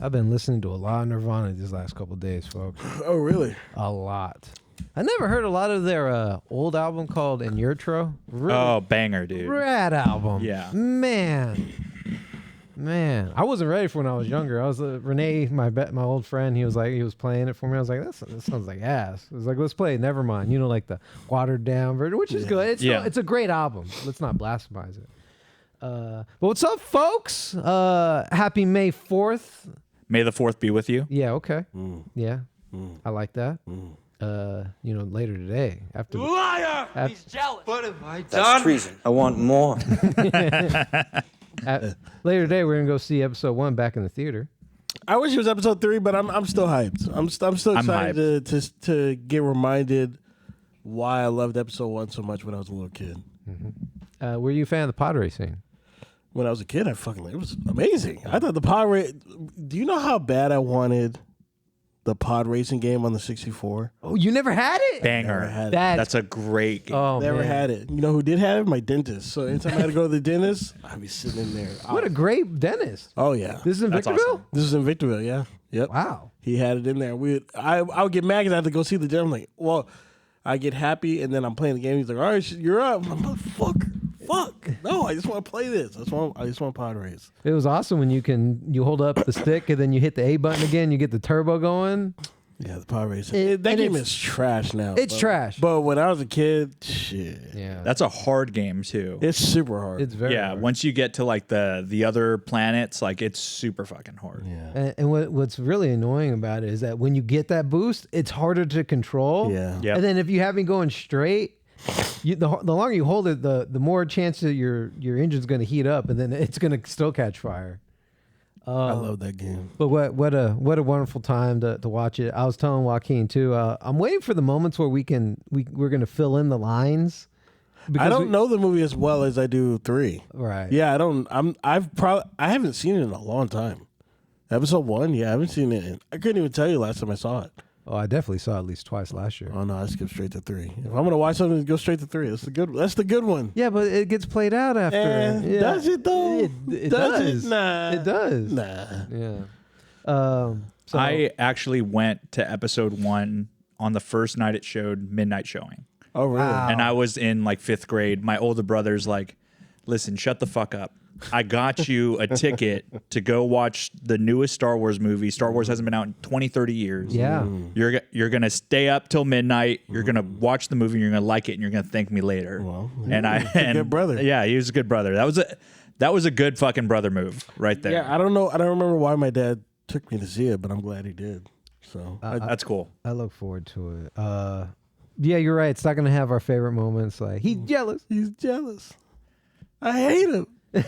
I've been listening to a lot of Nirvana these last couple of days, folks. Oh, really? A lot. I never heard a lot of their old album called In Utero. Really Oh, banger, dude. rad album. Yeah. Man, I wasn't ready for when I was younger. I was Renee, my old friend. He was playing it for me. I was like, that sounds like ass. I was like, let's play it. Nevermind. You know, like the watered down version, which is good. It's a great album. Let's not blasphemize it. But what's up, folks? Happy May 4th. May the 4th be with you. Yeah. Okay. Yeah. I like that. Later today after Liar! He's jealous. What have I done? That's treason. I want more. Later today, we're gonna go see episode 1 back in the theater. I wish it was episode 3, but I'm still hyped. I'm still excited to get reminded why I loved episode 1 so much when I was a little kid. Mm-hmm. Were you a fan of the pod racing? When I was a kid, it was amazing. I thought the pod race. Do you know how bad I wanted the pod racing game on the 64? Oh, you never had it? Banger. Never had it. That's a great game. Oh, Never man. had it. You know who did have it? My dentist. So anytime I had to go to the dentist, I'd be sitting in there. What a great dentist. Oh yeah. This is in That's Victorville? awesome. This is in Victorville, yeah. Yep. Wow. He had it in there. I would get mad because I had to go see the gym. I'm like, well, I get happy and then I'm playing the game. He's like, all right, you're up. I'm like, fuck. No, I just want to play this. I just want pod race. It was awesome when you hold up the stick and then you hit the A button again, you get the turbo going. Yeah, the pod race. That game is trash now. It's trash. But when I was a kid, shit. Yeah. That's a hard game too. It's super hard. It's very hard. Once you get to like the other planets, like it's super fucking hard. Yeah. And what's really annoying about it is that when you get that boost, it's harder to control. Yeah. Yep. And then if you have me going straight, the longer you hold it, the more chance that your engine's going to heat up, and then it's going to still catch fire. I love that game. But what a wonderful time to watch it. I was telling Joaquin too. I'm waiting for the moments where we're going to fill in the lines. I don't know the movie as well as I do 3. Right. Yeah, I don't. I haven't seen it in a long time. Episode 1, yeah, I haven't seen it. I couldn't even tell you last time I saw it. Oh, I definitely saw it at least twice last year. Oh no, I skipped straight to 3. If I'm gonna watch something, go straight to 3. That's the good one. Yeah, but it gets played out after. Yeah. Does it though? It does does. it? Nah. It does. Nah. Yeah. So I actually went to episode 1 on the first night it showed, midnight showing. Oh really? Wow. And I was in like 5th grade. My older brother's like, listen, shut the fuck up. I got you a ticket to go watch the newest Star Wars movie. Star Wars hasn't been out in 20, 30 years. Yeah. You're going to stay up till midnight. You're going to watch the movie and you're going to like it and you're going to thank me later. Well, good brother. Yeah, he was a good brother. That was a good fucking brother move right there. Yeah, I don't know. I don't remember why my dad took me to see it, but I'm glad he did. So That's cool. I look forward to it. Yeah, you're right. It's not gonna have our favorite moments. Like he's jealous. he's jealous. I hate him. He's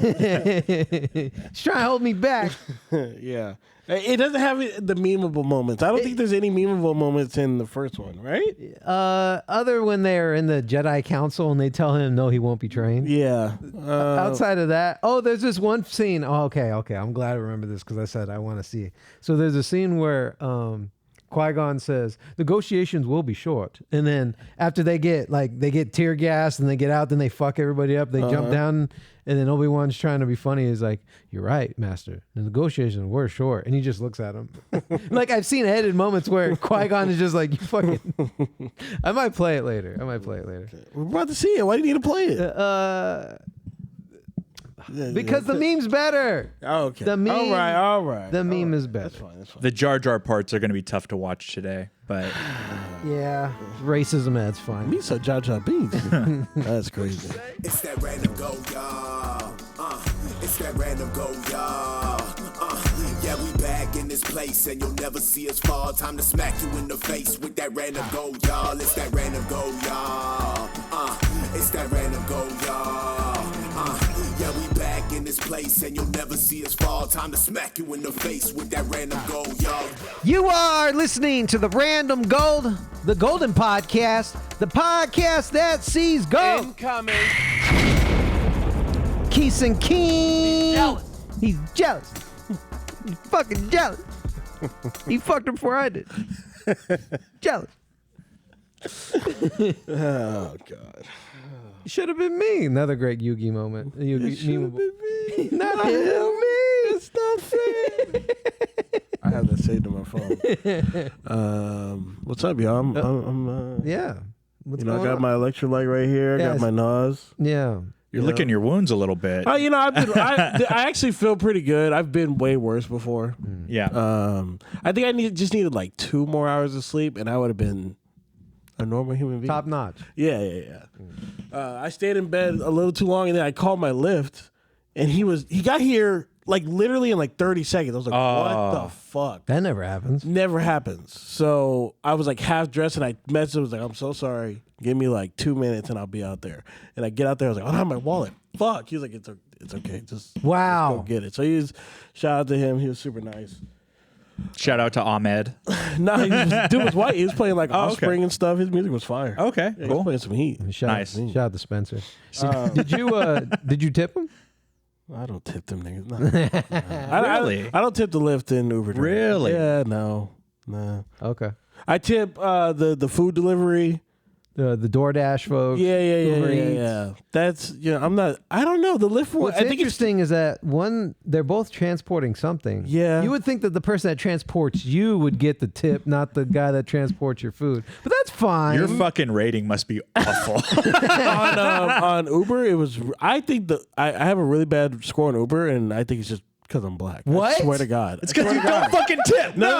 trying to hold me back. Yeah. It doesn't have the memeable moments. I don't think there's any memeable moments in the first one, right? Other when they're in the Jedi Council and they tell him no, he won't be trained. Yeah. Outside of that, there's this one scene. Oh, okay. I'm glad I remember this because I said I want to see it. So there's a scene where Qui-Gon says negotiations will be short, and then after they get tear gas and they get out, then they fuck everybody up. They jump down, and then Obi-Wan's trying to be funny. He's like, "You're right, Master. The negotiations were short," and he just looks at him. Like I've seen edited moments where Qui-Gon is just like, "You fucking." I might play it later. We're about to see it. Why do you need to play it? Because the meme's better. Oh, okay. The meme. All right. The meme is better. That's fine. The Jar Jar parts are going to be tough to watch today, but Yeah, racism. That's fine. Me so Jar Jar Binks. That's crazy. It's that random go, y'all. It's that random go, y'all. Yeah, we back in this place, and you'll never see us fall. Time to smack you in the face with that random go, y'all. It's that random go, y'all. It's that random go, y'all. Yeah, we back in this place, and you'll never see us fall. Time to smack you in the face with that random go, y'all. You are listening to the Random Gold, the Golden Podcast, the podcast that sees gold. Incoming. Keith and King. Jealous. He's jealous. He's fucking jealous. He fucked her before I did. Jealous. Oh God. Should have been me. Another great Yugi moment. Yugi Should have been me. Not me. It's not fair. I have that saved on my phone. What's up, y'all? I'm Yeah. What's I going got on? my electrolyte right here. I got my NOS. Yeah. You're licking your wounds a little bit. Oh, I actually feel pretty good. I've been way worse before. Yeah. I think I just needed like 2 more hours of sleep, and I would have been a normal human being. Top notch. Yeah. I stayed in bed a little too long, and then I called my Lyft, and he got here like literally in like 30 seconds. I was like, what the fuck? That never happens. Never happens. So I was like half dressed, and I messaged him, was like, I'm so sorry. Give me like 2 minutes, and I'll be out there. And I get out there, I was like, I don't have my wallet. Fuck. He was like, it's okay. Just Wow. go get it. So shout out to him. He was super nice. Shout out to Ahmed. Dude was white. He was playing like okay. Offspring and stuff. His music was fire. Okay, Yeah, he was cool. playing some heat. Nice. Shout out to Spencer. Did you tip him? I don't tip them niggas. No. Really? I don't tip the Lyft and Uber drivers. Really? Yeah, no. Okay. I tip the food delivery. The DoorDash folks. Yeah. Uber Eats. Yeah. That's I don't know. The Lyft one. What's I think interesting is that they're both transporting something. Yeah. You would think that the person that transports you would get the tip, not the guy that transports your food. But that's fine. Your fucking rating must be awful. on Uber, it was. I think I have a really bad score on Uber, and I think it's just because I'm black. What? I swear to God. It's because you don't fucking tip. No.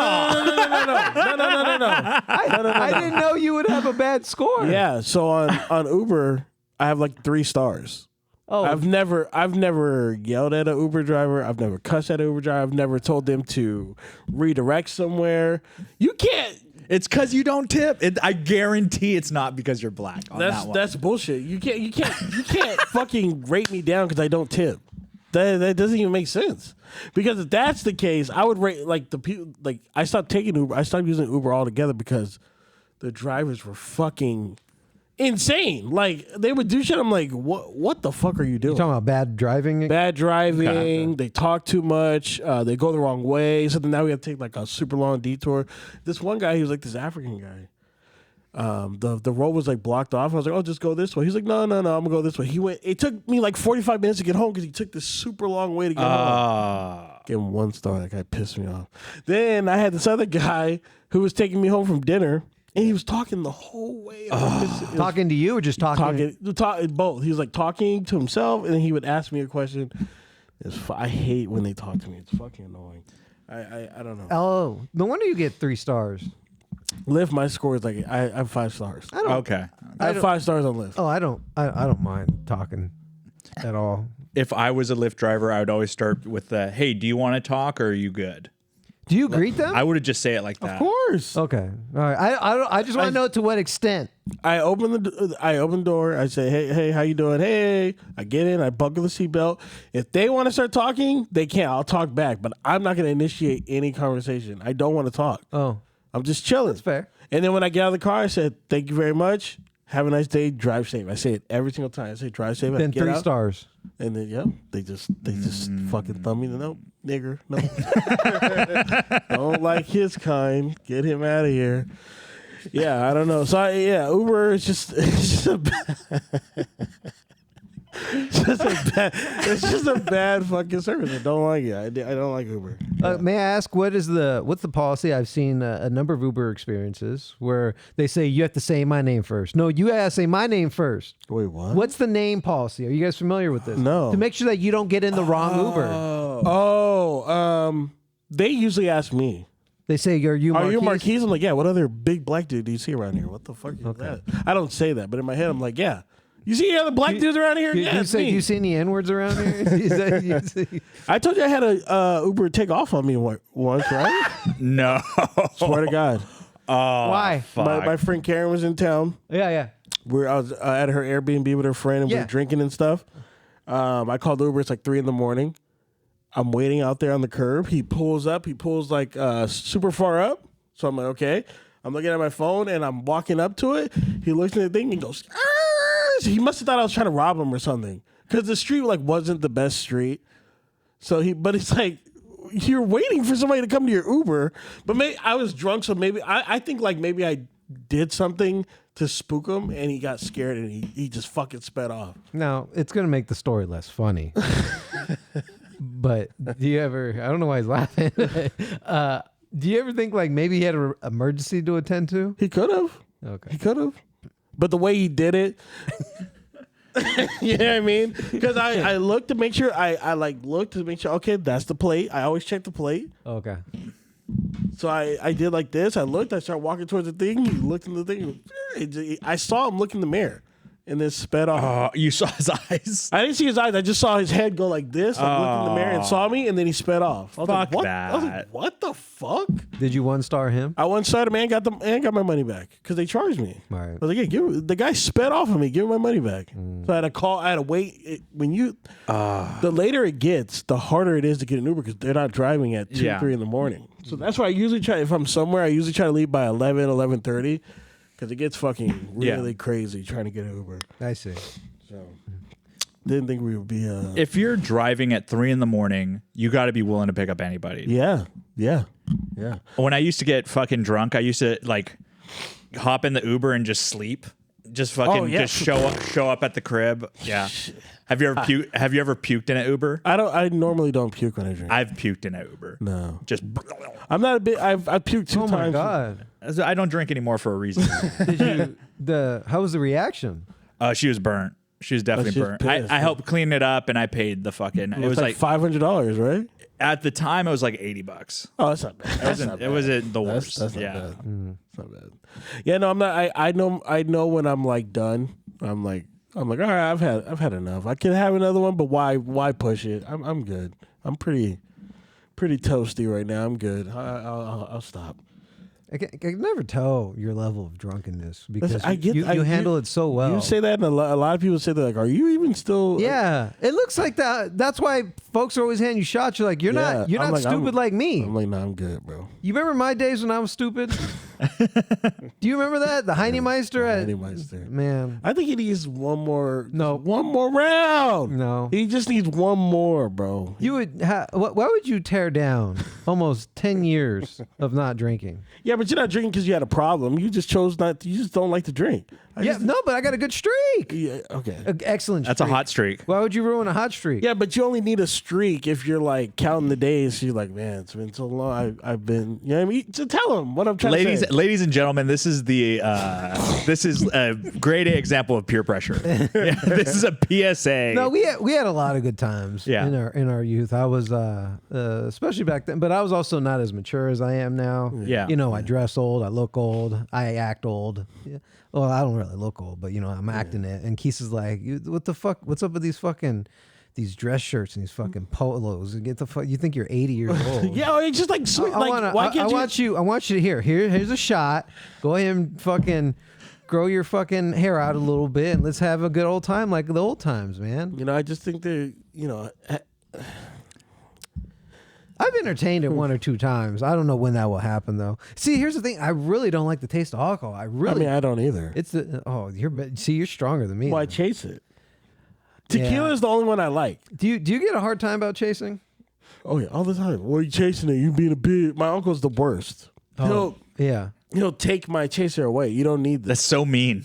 I didn't know you would have a bad score. Yeah. So on Uber, I have like 3 stars. Oh, I've never yelled at an Uber driver. I've never cussed at an Uber driver. I've never told them to redirect somewhere. You can't. It's because you don't tip. I guarantee it's not because you're black. On that one. That's bullshit. You can't fucking rate me down because I don't tip. That doesn't even make sense. Because if that's the case, I would rate like the people. Like I stopped taking Uber. I stopped using Uber altogether because the drivers were fucking insane. Like they would do shit. I'm like, what the fuck are you doing? you talking about bad driving? Bad driving. They talk too much. They go the wrong way. So then now we have to take like a super long detour. This one guy, he was like this African guy. The road was like blocked off. I was like, oh, just go this way. He's like, no, I'm gonna go this way. He went. It took me like 45 minutes to get home because he took this super long way to get home. Give him 1 star. That guy pissed me off. Then I had this other guy who was taking me home from dinner, and he was talking the whole way. Talking to you or just talking? Both. He was like talking to himself, and then he would ask me a question. I hate when they talk to me. It's fucking annoying. I don't know. Oh, no wonder you get 3 stars. Lyft, my score is like I have 5 stars. Okay. I have 5 stars on Lyft. Oh, I don't mind talking at all. If I was a Lyft driver, I would always start with the, hey, do you want to talk or are you good? Do you greet them? I would just say it like that. Of course. Okay. All right. I just want to know to what extent. I open the door. I say, hey, how you doing? Hey, I get in. I buckle the seatbelt. If they want to start talking, they can. I'll talk back, but I'm not going to initiate any conversation. I don't want to talk. Oh, I'm just chilling. that's fair. And then when I get out of the car, I said, thank you very much. Have a nice day. Drive safe. I say it every single time. I say drive safe. Then get 3 out, stars. And then they just fucking thumb me. No, nigger. No. Don't like his kind. Get him out of here. Yeah, I don't know. So Uber is just it's just a bad fucking service. I don't like it. I don't like Uber. May I ask what's the policy? I've seen a number of Uber experiences where they say you have to say my name first. No, you have to say my name first. Wait, what? What's the name policy? Are you guys familiar with this? No. To make sure that you don't get in the wrong Uber. They usually ask me. They say, are you Marquise? I'm like, yeah. What other big black dude do you see around here? What the fuck is that? I don't say that, but in my head, I'm like, yeah. You see any other black dudes around here? Yeah, do you see any N-words around here? I told you I had a Uber take off on me once, right? No. Swear to God. Why? My friend Karen was in town. Yeah. I was at her Airbnb with her friend, and we were drinking and stuff. I called Uber. It's like 3 a.m. I'm waiting out there on the curb. He pulls up. He pulls like super far up. So I'm like, okay. I'm looking at my phone, and I'm walking up to it. He looks at the thing and goes, "Arr!" He must have thought I was trying to rob him or something, because the street like wasn't the best street. So but it's like you're waiting for somebody to come to your Uber. But maybe I was drunk, so maybe I think like maybe I did something to spook him, and he got scared, and he just fucking sped off. Now, it's going to make the story less funny. But do you ever, I don't know why he's laughing. Do you ever think like maybe he had an emergency to attend to? He could have. Okay. He could have. But the way he did it, you know what I mean? Because I looked to make sure, I looked to make sure, okay, that's the plate. I always check the plate. Okay. So I did like this. I looked. I started walking towards the thing. He looked in the thing. I saw him look in the mirror, and then sped off. You saw his eyes. I didn't see his eyes. I just saw his head go like this. Like looked in the mirror and saw me, and then he sped off. I was like, Fuck what? that. I was like, what the fuck? Did you 1-star him? I went inside him and got my money back because they charged me. Right. I was like, yeah, the guy sped off of me. Give me my money back. So I had to call. I had to wait. The later it gets, the harder it is to get an Uber because they're not driving at 2, 3 in the morning. So that's why I usually try. If I'm somewhere, I usually try to leave by 11:30 because it gets fucking really crazy trying to get an Uber. I see. So didn't think we would be. If you're driving at 3 a.m, you got to be willing to pick up anybody. Yeah. When I used to get fucking drunk, I used to like hop in the Uber and just sleep. Just fucking just show up at the crib. Yeah. Have you ever puked in an Uber? I normally don't puke when I drink. I've puked in an Uber. No. Just I'm not a bit. I've puked 2 Oh times. my god. I don't drink anymore for a reason. Did you how was the reaction? She was burnt. She was definitely she was burnt. pissed, I helped clean it up and I paid the fucking. It was like $500, right? at the time it was like $80. Oh, that's not bad. It wasn't the worst. That's not yeah. bad. It's not bad. Yeah, no, I'm not. I know when I'm like done. I'm like, all right, I've had enough. I can have another one, but why push it? I'm good. I'm pretty toasty right now. I'm good. I'll stop. I can never tell your level of drunkenness because Listen, you handle it so well. You say that, and a lot of people say they're like, "Are you even still?" Yeah, it looks like that. That's why folks are always handing you shots. You're like, you're not stupid like me. I'm like, nah, I'm good, bro. You remember my days when I was stupid? Do you remember that? The Heinemeister? Man. I think he needs one more. No. One more round. No. He just needs one more, bro. You would why would you tear down almost 10 years of not drinking? Yeah, but you're not drinking because you had a problem. You just chose not to. You just don't like to drink. But I got a good streak. Yeah, okay. Excellent streak. That's a hot streak. Why would you ruin a hot streak? Yeah, but you only need a streak if you're like counting the days. You're like, man, it's been so long. I've been, you know what I mean? Just tell them what I'm trying to say. Ladies and gentlemen, this is a grade A example of peer pressure. Yeah, this is a PSA. No, we had a lot of good times in our youth. I was especially back then, but I was also not as mature as I am now. Yeah. You know, I dress old, I look old, I act old. Yeah. Well, I don't really look old, but you know, I'm acting it. And Keith is like, what the fuck? What's up with these dress shirts and these fucking polos? And get the fuck. You think you're 80 years old? Yeah, it's just like sweet. Why can't you? I want you to here's a shot. Go ahead and fucking grow your fucking hair out a little bit, and let's have a good old time like the old times, man. You know, I just think they're, you know. I've entertained it 1 or 2 times. I don't know when that will happen though. See, here's the thing. I really don't like the taste of alcohol. I don't either. It's you're stronger than me. Well, I chase it. Tequila is the only one I like. Do you get a hard time about chasing? Oh yeah, all the time. What are you chasing it? You being a bitch. My uncle's the worst. He'll take my chaser away. You don't need this. That's so mean.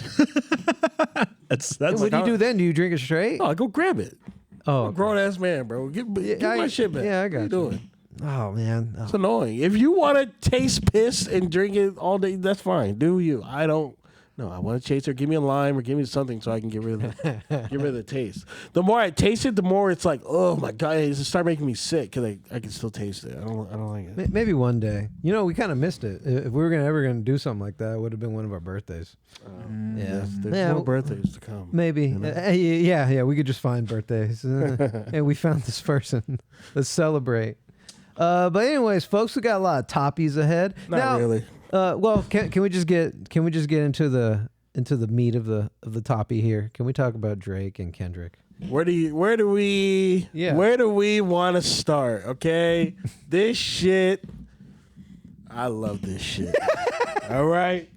that's what do you do then? Do you drink it straight? Oh, I go grab it. Oh, I'm a grown ass man, bro. Give my shit back. Yeah, I got what you doing? Oh man, It's annoying. If you want to taste piss and drink it all day, that's fine. Do you? I don't. No, I want a chaser. Give me a lime or give me something so I can get rid of the taste. The more I taste it, the more it's like, oh my god, it start making me sick because I can still taste it. I don't like it. Maybe one day. You know, we kind of missed it. If we were ever gonna do something like that, it would have been one of our birthdays. There's more birthdays to come. Maybe. You know? We could just find birthdays. And we found this person. Let's celebrate. But anyways, folks, we got a lot of toppies ahead. Not really. Well, can we just get into the meat of the toppy here? Can we talk about Drake and Kendrick? Where do we want to start? Okay, this shit. I love this shit. All right.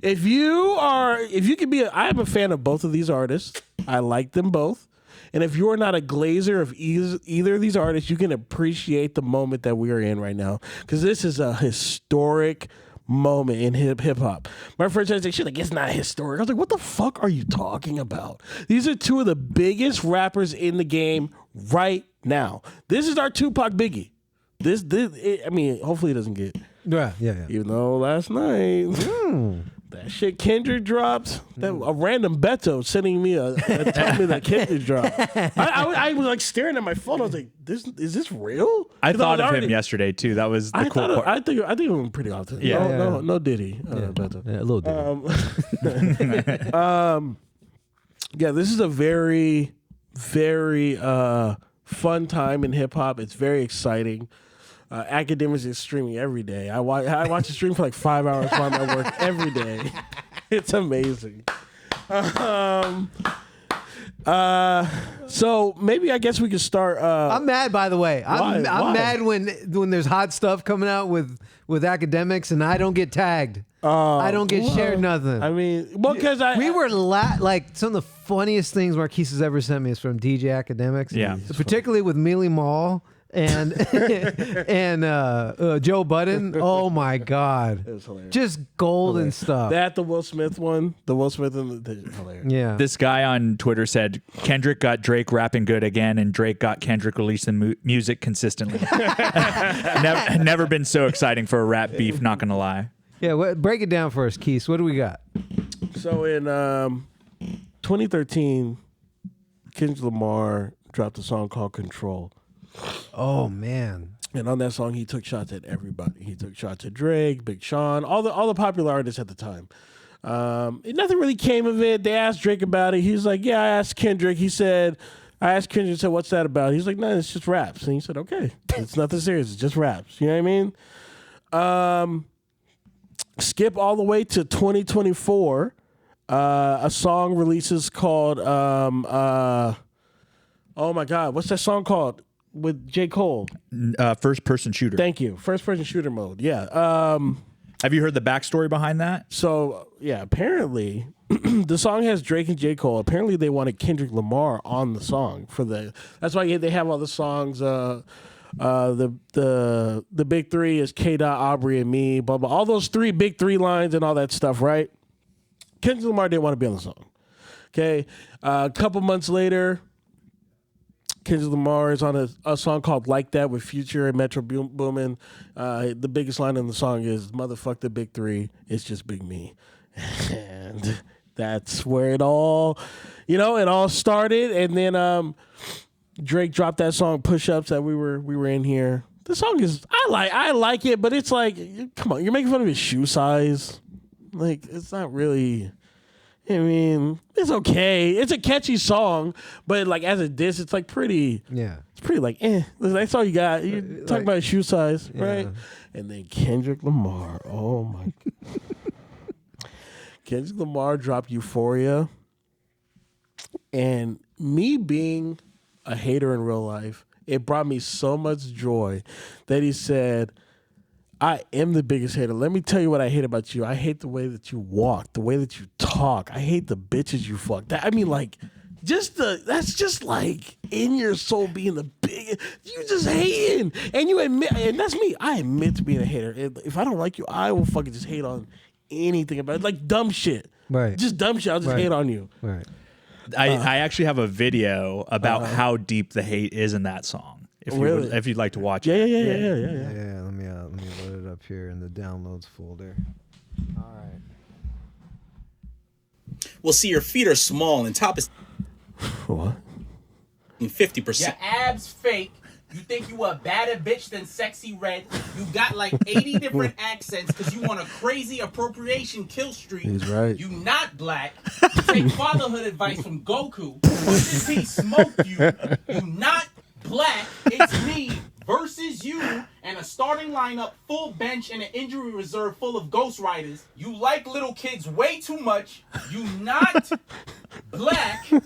If you can be, I am a fan of both of these artists. I like them both. And if you're not a glazer of either of these artists, you can appreciate the moment that we are in right now. Because this is a historic moment in hip hop. My friend said, shit, like, it's not historic. I was like, what the fuck are you talking about? These are two of the biggest rappers in the game right now. This is our Tupac Biggie. I mean, hopefully it doesn't get Yeah. Even though last night that shit Kendrick dropped, that a random Beto sending me telling me that Kendrick dropped. I was like staring at my phone. I was like, "Is this real?" I thought of him yesterday too. That was the cool part. I think of him pretty often. Yeah. No Diddy. Beto. Yeah, a little Diddy. Yeah, this is a very, very fun time in hip hop. It's very exciting. Academics is streaming every day. I watch the stream for like 5 hours while I'm at work every day. It's amazing. So maybe I guess we could start. I'm mad, by the way. I'm Why? mad when there's hot stuff coming out with academics and I don't get tagged. I don't get shared nothing. I mean, well, because we were like some of the funniest things Marquise has ever sent me is from DJ Academics. Yeah, particularly with Mealy Mall and and Joe Budden. Oh my God, it was hilarious. Just golden stuff. The Will Smith one, the Will Smith and the hilarious. Yeah, This guy on Twitter said Kendrick got Drake rapping good again, and Drake got Kendrick releasing music consistently. Never been so exciting for a rap beef. Not gonna lie. yeah. Break it down for us, Keith. What do we got? So in 2013, Kendrick Lamar dropped a song called "Control." Oh man. And on that song, he took shots at everybody. He took shots at Drake, Big Sean, all the popular artists at the time. Nothing really came of it. They asked Drake about it. He was like, "Yeah, I asked Kendrick." He said, "What's that about?" He's like, "No, it's just raps." And he said, "Okay, it's nothing serious. It's just raps." You know what I mean? Skip all the way to 2024. A song releases called oh my God, what's that song called? With J. Cole. First person shooter. Thank you. First person shooter mode. Yeah. Have you heard the backstory behind that? So yeah, apparently the song has Drake and J. Cole. Apparently they wanted Kendrick Lamar on the song that's why they have all the songs. The big three is K. Aubrey and me, blah blah. All those big three lines and all that stuff, right? Kendrick Lamar didn't want to be on the song. Okay. A couple months later, Kendrick Lamar is on a song called "Like That" with Future and Metro Boomin. The biggest line in the song is "Motherfuck the big three, it's just Big Me," and that's where it all started. And then Drake dropped that song "Push Ups" that we were in here. The song is I like it, but it's like, come on, you're making fun of his shoe size. Like, it's not really. I mean, it's okay. It's a catchy song, but like as a diss, it's like pretty. Yeah, it's pretty like That's all you got. You talk about shoe size, right? And then Kendrick Lamar. Oh my God. Kendrick Lamar dropped Euphoria, and me being a hater in real life, it brought me so much joy that he said, "I am the biggest hater. Let me tell you what I hate about you. I hate the way that you walk, the way that you talk. I hate the bitches you fuck." That's just like in your soul being the biggest. You just hating, and you admit, and that's me. I admit to being a hater. If I don't like you, I will fucking just hate on anything about it, like dumb shit. Right. Just dumb shit. I'll just hate on you. Right. I actually have a video about how deep the hate is in that song. If you'd like to watch it. Yeah. Yeah, let me load it up here in the downloads folder. All right. Well, see, your feet are small and top is What? 50%. Your abs fake. You think you a badder bitch than Sexy Red. You got like 80 different accents because you on a crazy appropriation kill streak. He's right. You not black. You take fatherhood advice from Goku. This he smoked you. You not black. It's me versus you and a starting lineup full bench and an injury reserve full of Ghost Riders. You like little kids way too much. You not black. You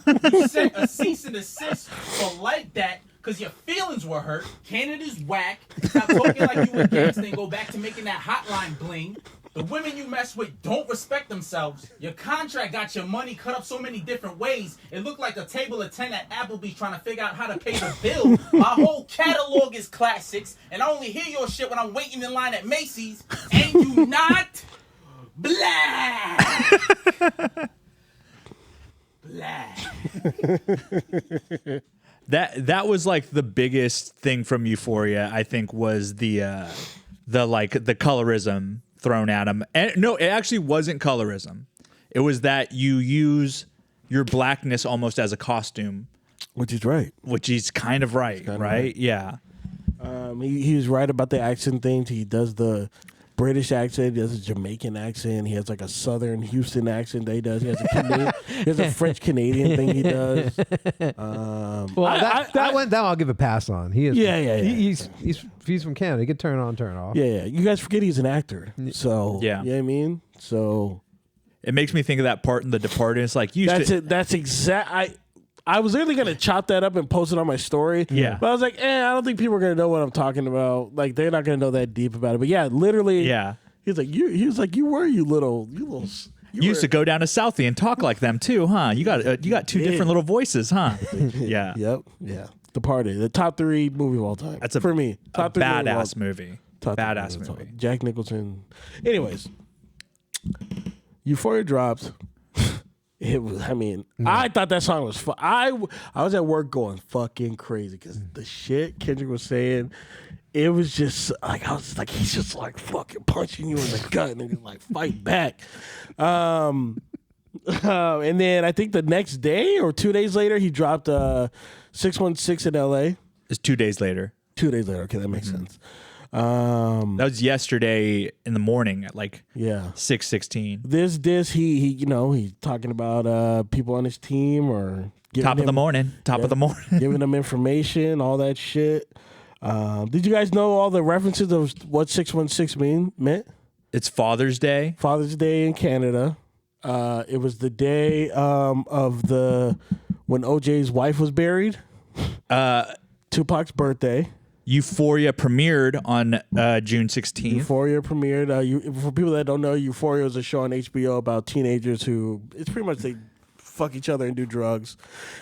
sent a cease and desist for like that because your feelings were hurt. Canada's whack. Stop talking like you a gangster and go back to making that hotline bling. The women you mess with don't respect themselves. Your contract got your money cut up so many different ways. It looked like a table of 10 at Applebee's trying to figure out how to pay the bill. My whole catalog is classics, and I only hear your shit when I'm waiting in line at Macy's. And you not black. Black. That was like the biggest thing from Euphoria, I think, was the the colorism thrown at him. And no, it actually wasn't colorism. It was that you use your blackness almost as a costume, which is right. Which he's kind of right, right? Yeah. He was right about the accent things. He does the British accent. He does a Jamaican accent. He has like a Southern Houston accent that he does. He has a French Canadian thing he does. That one I'll give a pass on. He is. Yeah. He's from Canada. He can turn on, turn off. Yeah. You guys forget he's an actor. So yeah, you know what I mean. So it makes me think of that part in The Departed. It's like That's exact. I was really gonna chop that up and post it on my story. Yeah. But I was like, I don't think people are gonna know what I'm talking about. Like they're not gonna know that deep about it. But yeah, literally. Yeah. He was like, you used to go down to Southie and talk like them too, huh? You got two different little voices, huh? Yeah. Yep. Yeah. Departed, the top 3 movie of all time. That's for me. Top 3 badass movie. Badass movie. Jack Nicholson. Anyways, Euphoria dropped. It was. I mean, I thought that song was fun. I was at work going fucking crazy because the shit Kendrick was saying, it was just like I was like he's just like fucking punching you in the gut and then like fight back. And then I think the next day or 2 days later he dropped 616 in L.A. It's 2 days later. 2 days later. Okay, that makes sense. That was yesterday in the morning at like 6:16. This he he's talking about people on his team or top of the morning, giving them information, all that shit. Did you guys know all the references of what 616 meant? It's Father's Day. Father's Day in Canada. It was the day when OJ's wife was buried. Tupac's birthday. Euphoria premiered on June 16th. Euphoria premiered. For people that don't know, Euphoria is a show on HBO about teenagers who, it's pretty much they fuck each other and do drugs.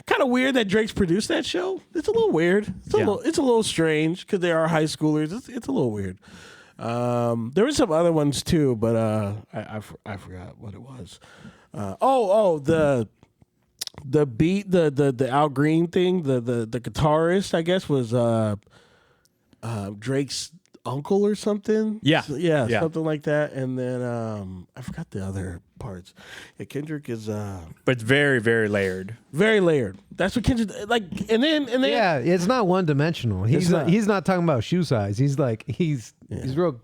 Kind of weird that Drake's produced that show. It's a little weird. It's a little strange because they are high schoolers. It's a little weird. There were some other ones too, but I forgot what it was. The beat, the Al Green thing, the guitarist, I guess, was Drake's uncle or something. Yeah, something like that. And then I forgot the other parts. Yeah, Kendrick is, but it's very, very layered. Very layered. That's what Kendrick like. And then yeah, it's not one dimensional. He's not talking about shoe size. He's like he's real.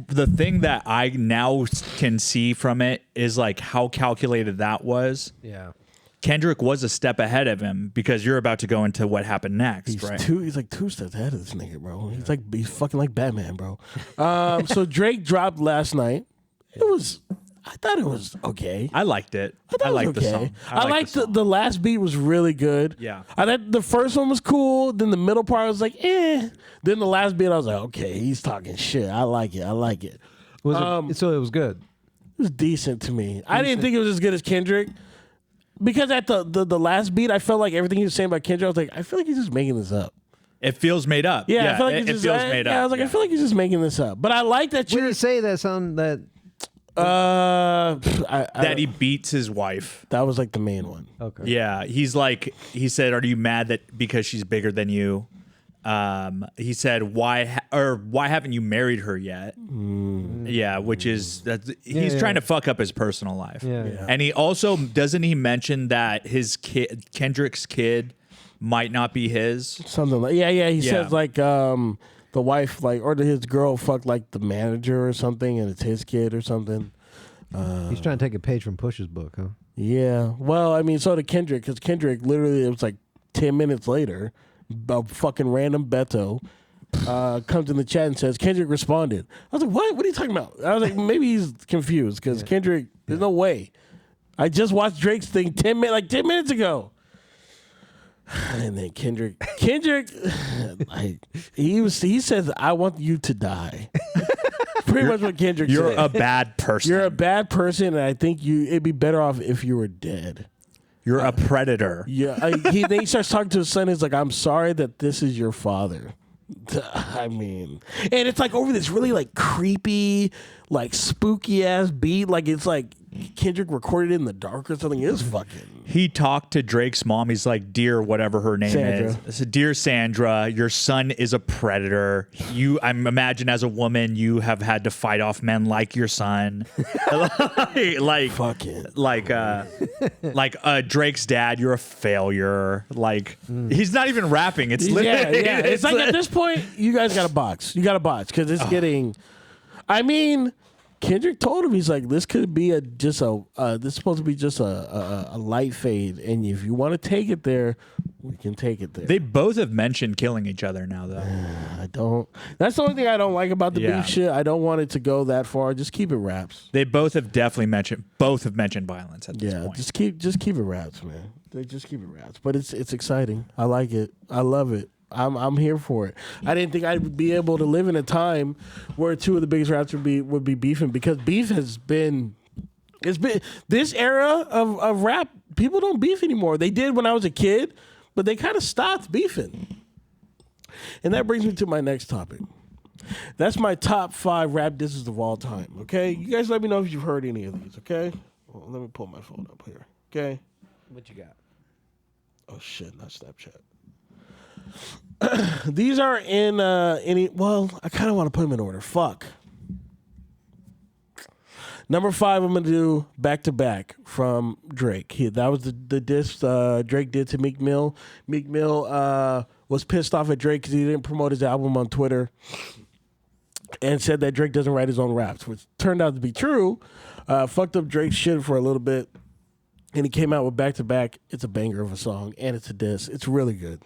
The thing that I now can see from it is like how calculated that was. Yeah. Kendrick was a step ahead of him because you're about to go into what happened next, right? He's like 2 steps ahead of this nigga, bro. He's fucking like Batman, bro. So Drake dropped last night. I thought it was okay. I liked it. I liked the song. I liked the last beat was really good. Yeah. I thought the first one was cool. Then the middle part was like, eh. Then the last beat, I was like, okay, he's talking shit. I like it. So it was good. It was decent to me. I didn't think it was as good as Kendrick. Because at the last beat, I felt like everything he was saying about Kendrick, I was like, I feel like he's just making this up. It feels made up. Yeah, I feel like it feels made up. Yeah, I was like, I feel like he's just making this up. But I like that When you say that sound that that he beats his wife. That was like the main one. okay. Yeah, he said, "Are you mad that because she's bigger than you?" He said, "Why haven't you married her yet?" Yeah, which is he's trying to fuck up his personal life. Yeah. And he also doesn't he mention that his kid, Kendrick's kid, might not be his. Something like He says like the wife or his girl fucked like the manager or something, and it's his kid or something. He's trying to take a page from Push's book, huh? Yeah. Well, I mean, so did Kendrick, because Kendrick literally it was like 10 minutes later. A fucking random Beto comes in the chat and says Kendrick responded. I was like, what? What are you talking about? I was like, maybe he's confused because Kendrick. There's no way. I just watched Drake's thing 10 minutes ago, and then Kendrick, he says, "I want you to die." Pretty much what Kendrick said. You're a bad person. You're a bad person, and I think it'd be better off if you were dead. You're a predator. Yeah, then he starts talking to his son. He's like, "I'm sorry that this is your father." I mean, and it's like over this really like creepy, like spooky ass beat. Like it's like Kendrick recorded it in the dark or something. It's fucking. He talked to Drake's mom. He's like, "Dear whatever her name Sandra. is, Dear Sandra, your son is a predator. I'm imagine as a woman, you have had to fight off men like your son, like Fucking. like Drake's dad. You're a failure. Like he's not even rapping. It's literally, Yeah. It's like at this point, you guys got a box. You got a box because it's getting. I mean, Kendrick told him, he's like, this could be this is supposed to be just a light fade, and if you want to take it there, we can take it there. They both have mentioned killing each other now, though. I don't. That's the only thing I don't like about the beef shit. I don't want it to go that far. Just keep it raps. They both have definitely mentioned violence at this point. just keep it raps, man. They just keep it raps. But it's exciting. I like it. I love it. I'm here for it. I didn't think I'd be able to live in a time where two of the biggest raps would be beefing, because beef has been this era of rap. People don't beef anymore. They did when I was a kid, but they kind of stopped beefing. And that brings me to my next topic. That's my top 5 rap disses of all time. Okay, you guys let me know if you've heard any of these. Okay, well, let me pull my phone up here. Okay, What you got? oh shit, not Snapchat. These are in well, I kind of want to put them in order. Fuck. Number 5, I'm going to do Back to Back from Drake. That was the diss Drake did to Meek Mill. Meek Mill was pissed off at Drake because he didn't promote his album on Twitter and said that Drake doesn't write his own raps, which turned out to be true. Fucked up Drake's shit for a little bit, and he came out with Back to Back. It's a banger of a song, and it's a diss. It's really good.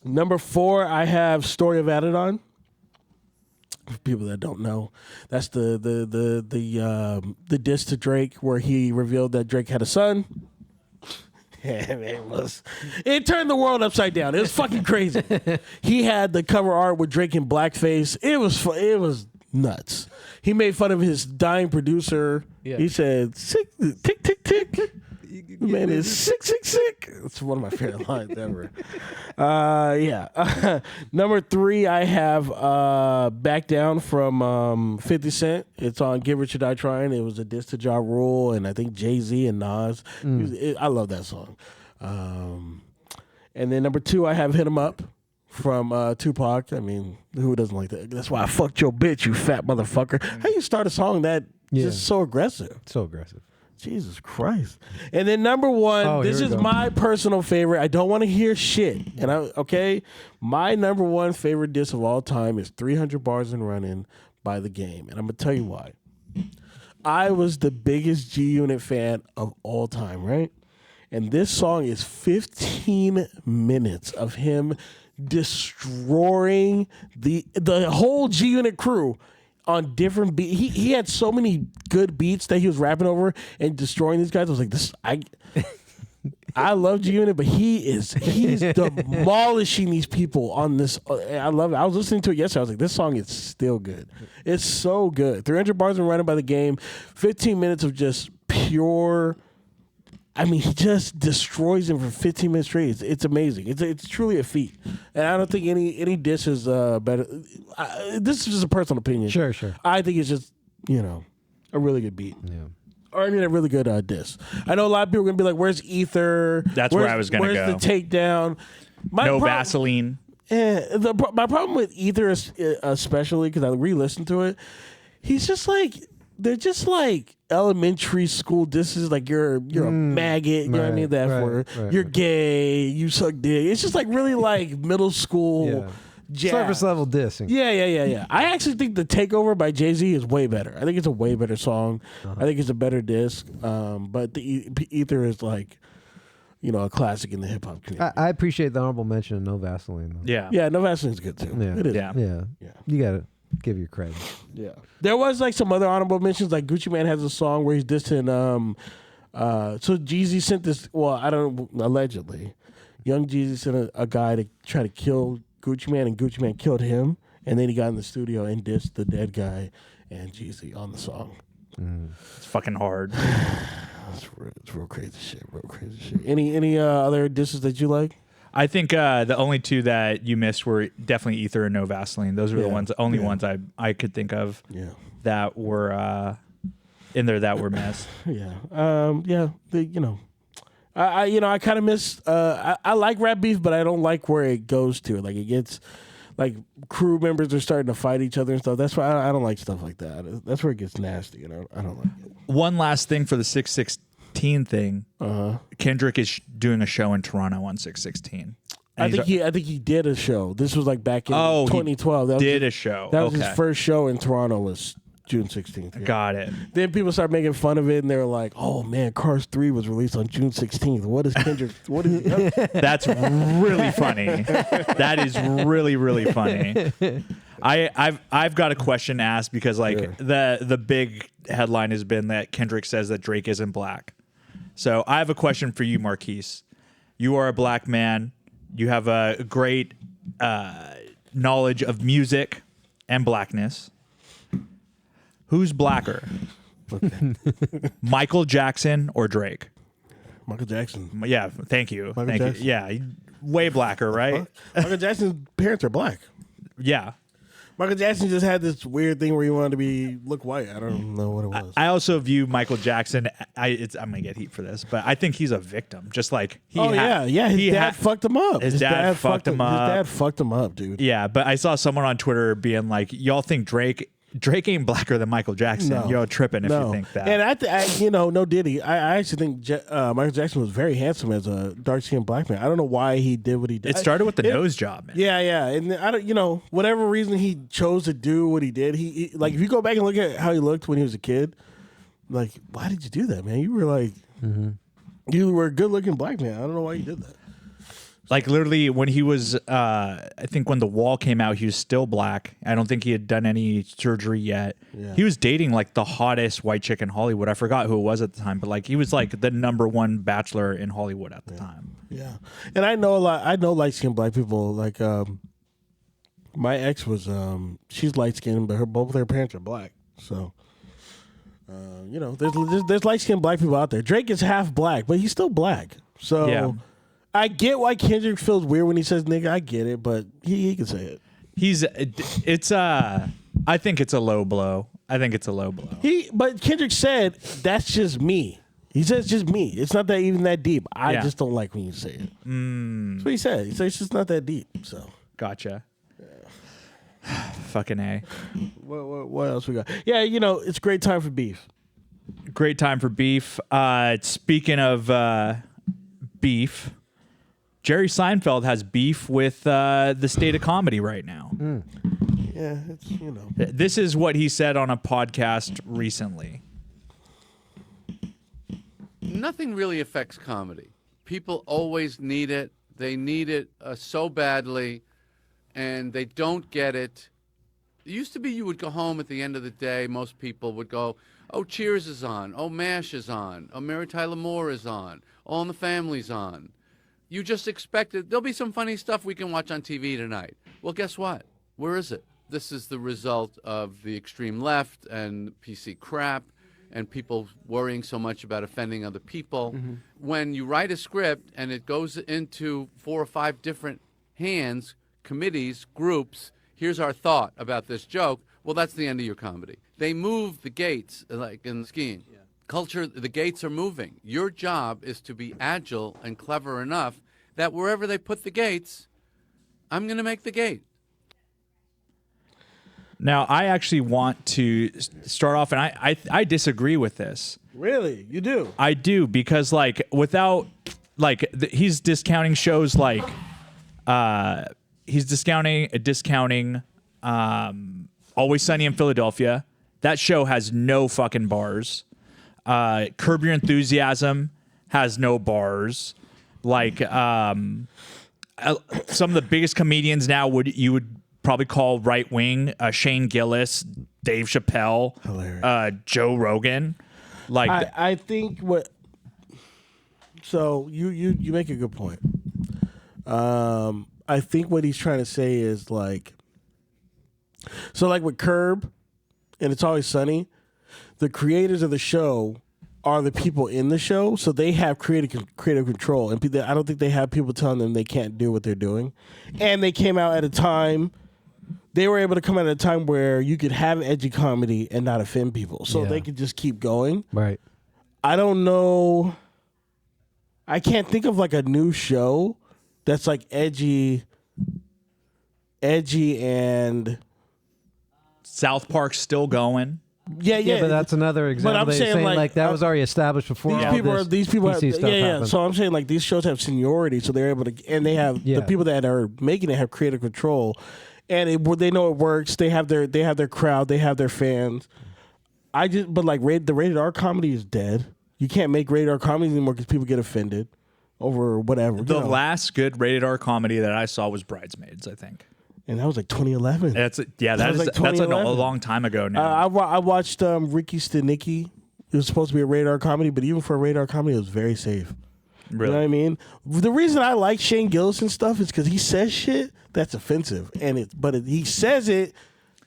Number 4, I have Story of Adidon. For people that don't know, that's the diss to Drake where he revealed that Drake had a son. And it turned the world upside down. It was fucking crazy. He had the cover art with Drake in blackface. It was nuts. He made fun of his dying producer. Yeah. He said, tick, tick, tick. The man is sick, sick, sick. It's one of my favorite lines ever. Yeah. Number 3, I have Back Down from 50 Cent. It's on Get Rich or Die Trying. It was a diss to Ja Rule and I think Jay-Z and Nas. I love that song. And then number 2, I have Hit 'Em Up from Tupac. I mean, who doesn't like that? That's why I fucked your bitch, you fat motherfucker. How you start a song that just so aggressive? So aggressive. Jesus Christ. And then number 1, this is my personal favorite. I don't want to hear shit. And my number 1 favorite diss of all time is 300 Bars and Running by The Game. And I'm going to tell you why. I was the biggest G-Unit fan of all time, right? And this song is 15 minutes of him destroying the whole G-Unit crew on different beats. He had so many good beats that he was rapping over and destroying these guys. I was like, I love G-Unit, but he's demolishing these people on this. I love it. I was listening to it yesterday. I was like, this song is still good. It's so good. 300 Bars and Running by The Game. 15 minutes of just pure. I mean, he just destroys him for 15 minutes straight. It's amazing. It's truly a feat, and I don't think any diss is better. This is just a personal opinion. Sure. I think it's just a really good beat. Yeah. Or I mean, a really good diss. I know a lot of people are gonna be like, "Where's Ether?" That's where I was gonna go. Where's the takedown? Vaseline. My problem with Ether, especially because I re-listened to it, he's just like. They're just like elementary school disses, like you're a maggot, you know what I mean? That for you're gay, you suck dick. It's just like really like middle school jazz. Surface level dissing. Yeah. I actually think the Takeover by Jay-Z is way better. I think it's a way better song. I think it's a better disc. But the Ether is like, a classic in the hip hop community. I appreciate the honorable mention of No Vaseline though. Yeah, No Vaseline's good too. Yeah. It is. Yeah. You gotta give your credit. Yeah. There was like some other honorable mentions, like Gucci Mane has a song where he's dissing so Jeezy sent this, well, I don't know, allegedly. Young Jeezy sent a guy to try to kill Gucci Mane, and Gucci Mane killed him, and then he got in the studio and dissed the dead guy and Jeezy on the song. It's fucking hard. It's real crazy shit. Any other disses that you like? I think the only two that you missed were definitely Ether and No Vaseline. Those were the only ones I could think of that were in there that were missed. I kind of miss. I like rap beef, but I don't like where it goes to. Like it gets, like crew members are starting to fight each other and stuff. That's why I don't like stuff like that. That's where it gets nasty. I don't like it. One last thing for the 616 thing. Kendrick is doing a show in Toronto on 616. I think he did a show. This was like back in 2012. That did a show. That was his first show in Toronto. Was June 16th. Yeah. Got it. Then people start making fun of it, and they're like, "Oh man, Cars 3 was released on June 16th. What is Kendrick? What is?" That's really funny. That is really, really funny. I've got a question to ask because the big headline has been that Kendrick says that Drake isn't black. So I have a question for you, Marquise. You are a black man. You have a great knowledge of music and blackness. Who's blacker? Michael Jackson or Drake? Michael Jackson. Yeah, thank you. Michael Jackson. You. Yeah, way blacker, right? Michael Jackson's parents are black. Yeah. Michael Jackson just had this weird thing where he wanted to look white. I don't know what it was. I also view Michael Jackson. I'm gonna get heat for this, but I think he's a victim. Just like His dad fucked him up. His dad fucked him up. His dad fucked him up, dude. Yeah, but I saw someone on Twitter being like, "Y'all think Drake ain't blacker than Michael Jackson? No. You're tripping if you think that." And no diddy. I actually think Michael Jackson was very handsome as a dark-skinned black man. I don't know why he did what he did. It started with the nose job, man. Yeah, and I don't, whatever reason he chose to do what he did. He like if you go back and look at how he looked when he was a kid, like why did you do that, man? You were like, you were a good-looking black man. I don't know why you did that. Like literally when he was, I think when The Wall came out, he was still black. I don't think he had done any surgery yet. Yeah. He was dating like the hottest white chick in Hollywood. I forgot who it was at the time, but like he was like the #1 bachelor in Hollywood at the time. Yeah, and I know a lot. I know light-skinned black people. Like my ex was, she's light-skinned, but both her parents are black. So, there's light-skinned black people out there. Drake is half black, but he's still black. So. Yeah. I get why Kendrick feels weird when he says nigga. I get it, but he can say it. I think it's a low blow. But Kendrick said that's just me. He says just me. It's not even that deep. I just don't like when you say it. That's what he said. He said it's just not that deep. So gotcha. Fucking A. What else we got? Yeah, it's a great time for beef. Great time for beef. Speaking of beef. Jerry Seinfeld has beef with the state of comedy right now. Yeah, it's, This is what he said on a podcast recently. Nothing really affects comedy. People always need it. They need it so badly, and they don't get it. It used to be you would go home at the end of the day. Most people would go, oh, Cheers is on. Oh, MASH is on. Oh, Mary Tyler Moore is on. All in the Family's on. You just expected there'll be some funny stuff we can watch on TV tonight. Well, guess what? Where is it? This is the result of the extreme left and PC crap and people worrying so much about offending other people. Mm-hmm. When you write a script and it goes into 4 or 5 different hands, committees, groups, here's our thought about this joke, well, that's the end of your comedy. They move the gates, like in skiing. Yeah. Culture, the gates are moving. Your job is to be agile and clever enough that wherever they put the gates, I'm going to make the gate. Now, I actually want to start off, and I disagree with this. Really? You do? I do, because he's discounting shows like, he's discounting Always Sunny in Philadelphia. That show has no fucking bars. Curb Your Enthusiasm has no bars. Like some of the biggest comedians now you would probably call right wing. Shane Gillis, Dave Chappelle, Joe Rogan. Like I think what. So you make a good point. I think what he's trying to say is like. So like with Curb, and It's Always Sunny, the creators of the show are the people in the show, so they have creative control, and I don't think they have people telling them they can't do what they're doing. And they came out at a time. They were able to come out at a time where you could have edgy comedy and not offend people, so they could just keep going. Right. I don't know. I can't think of like a new show that's like edgy and South Park's still going. Yeah, but that's another example. But I'm They're saying, like, that was already established before. These people PC have, stuff yeah. happened. So I'm saying like these shows have seniority, so they're able to, and they have the people that are making it have creative control, and they know it works. They have their crowd, they have their fans. But like the rated R comedy is dead. You can't make rated R comedy anymore because people get offended over whatever. The last good rated R comedy that I saw was Bridesmaids, I think. And that was like 2011. That's a long time ago now. I watched Ricky Stenicki. It was supposed to be a rated R comedy, but even for a rated R comedy, it was very safe. Really? You know what I mean? The reason I like Shane Gillis and stuff is because he says shit that's offensive, he says it.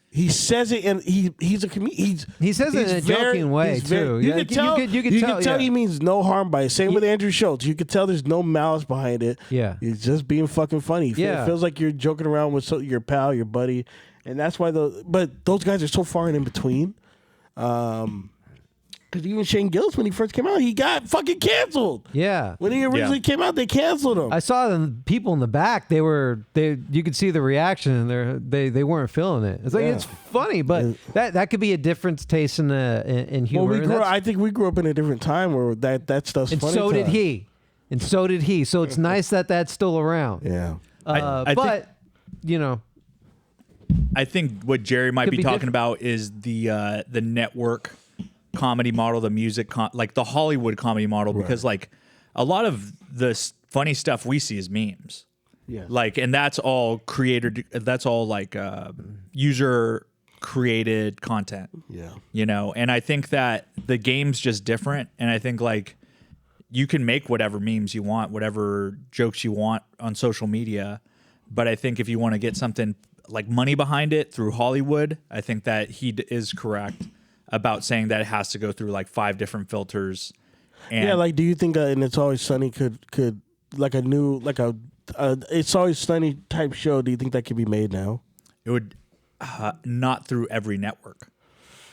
He says it, and he's a comedian. He says it in a joking way too. You could tell he means no harm by it. Same with Andrew Schultz. You could tell there's no malice behind it. Yeah, he's just being fucking funny. It feels like you're joking around with your pal, your buddy, and that's why But those guys are so far and in between. Because even Shane Gillis, when he first came out, he got fucking canceled. Yeah. When he originally came out, they canceled him. I saw the people in the back. You could see the reaction, and they weren't feeling it. It's like it's funny, but that could be a different taste in humor. Well, I think we grew up in a different time where that stuff's funny. So did he. So it's nice that that's still around. Yeah. I think what Jerry might be talking about is the network comedy model, the music like the Hollywood comedy model, because like a lot of the funny stuff we see is memes. Yeah. Like, and that's all user created content. Yeah. You know, and I think that the game's just different, and I think like you can make whatever memes you want, whatever jokes you want on social media, but I think if you want to get something like money behind it through Hollywood, I think that he is correct about saying that it has to go through like 5 different filters. And like, do you think and It's Always Sunny could like a new It's Always Sunny type show? Do you think that could be made now? It would not through every network.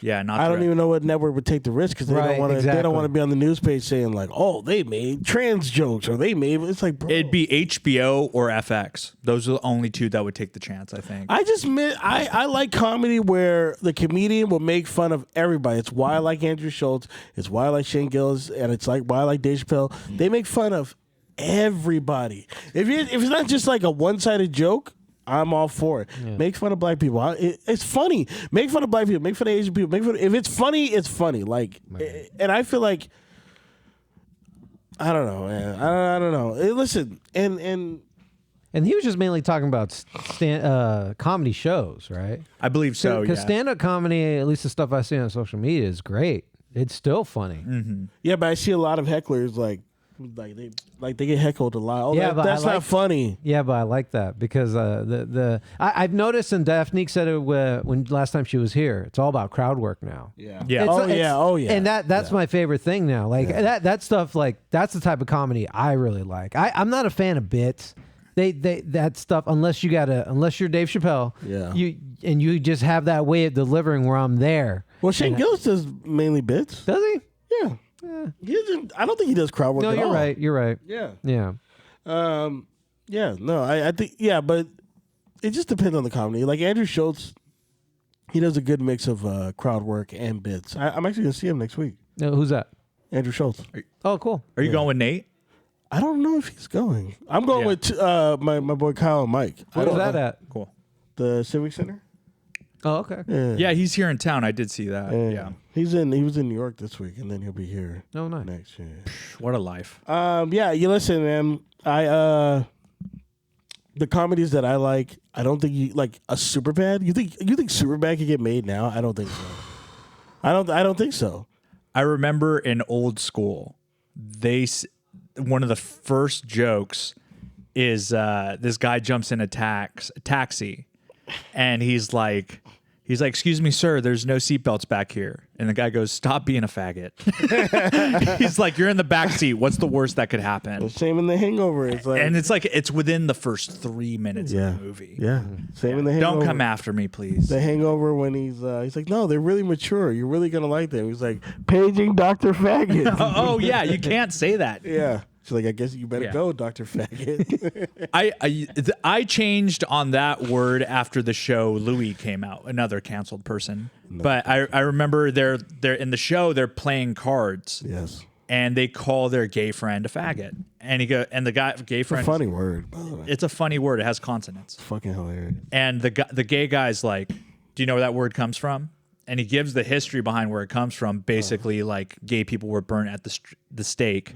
Yeah, not. I don't even know what network would take the risk because they don't want to. They don't want to be on the news page saying like, "Oh, they made trans jokes," or "They made." It's like, bro. It'd be HBO or FX. Those are the only 2 that would take the chance, I think. I like comedy where the comedian will make fun of everybody. It's why I like Andrew Schultz. It's why I like Shane Gillis, and it's like why I like Dave Chappelle. They make fun of everybody. If it's not just like a one-sided joke, I'm all for it. Yeah. Make fun of black people. It's funny. Make fun of black people. Make fun of Asian people. If it's funny, it's funny. Like, and I feel like I don't know, man. I don't know. Listen, and he was just mainly talking about comedy shows, right? I believe so. Because stand-up comedy, at least the stuff I see on social media, is great. It's still funny. Mm-hmm. Yeah, but I see a lot of hecklers like they get heckled a lot. Oh, yeah, that's not funny. Yeah, but I like that because I've noticed, and Daphne said it when last time she was here. It's all about crowd work now. Yeah. Oh yeah. And that's my favorite thing now. Like that stuff. Like that's the type of comedy I really like. I'm not a fan of bits. That stuff unless you're Dave Chappelle. Yeah. You just have that way of delivering where I'm there. Well, Shane Gillis does mainly bits. Does he? Yeah. He doesn't, I don't think he does crowd work. No, at you're all. right. You're right. Yeah. Yeah. Yeah. No, I think but it just depends on the comedy. Like Andrew Schultz, he does a good mix of crowd work and bits. I'm actually gonna see him next week. Who's that? Andrew Schultz. Oh, cool. Are you going with Nate? I don't know if he's going. I'm going with my boy Kyle and Mike. Where's that at? Cool. The Civic Center. Oh, okay. Yeah, he's here in town. I did see that. Yeah. He was in New York this week, and then he'll be here. Oh, nice. Next year. What a life. Yeah, you listen, man. The comedies that I like, I don't think you like a Superbad. You think Superbad could get made now? I don't think so. I don't think so. I remember in Old School, one of the first jokes is this guy jumps in a taxi, and he's like, He's like, "Excuse me, sir, there's no seatbelts back here." And the guy goes, "Stop being a faggot." He's like, "You're in the back seat. What's the worst that could happen?" Same in The Hangover. It's like, And it's like it's within the first 3 minutes of the movie. Yeah. Same in The Hangover. Don't come after me, please. The Hangover when he's like, no, they're really mature. You're really gonna like them. He's like, paging Dr. Faggot. Oh yeah, you can't say that. Yeah. She's like, I guess you better go, Dr. Faggot. I changed on that word after the show Louis came out, another canceled person. No. But I remember they're in the show, they're playing cards. Yes. And they call their gay friend a faggot. And the gay friend. It's a funny word. It's a funny word. It has consonants. It's fucking hilarious. And the gay guy's like, "Do you know where that word comes from?" And he gives the history behind where it comes from. Basically, like gay people were burnt at the stake,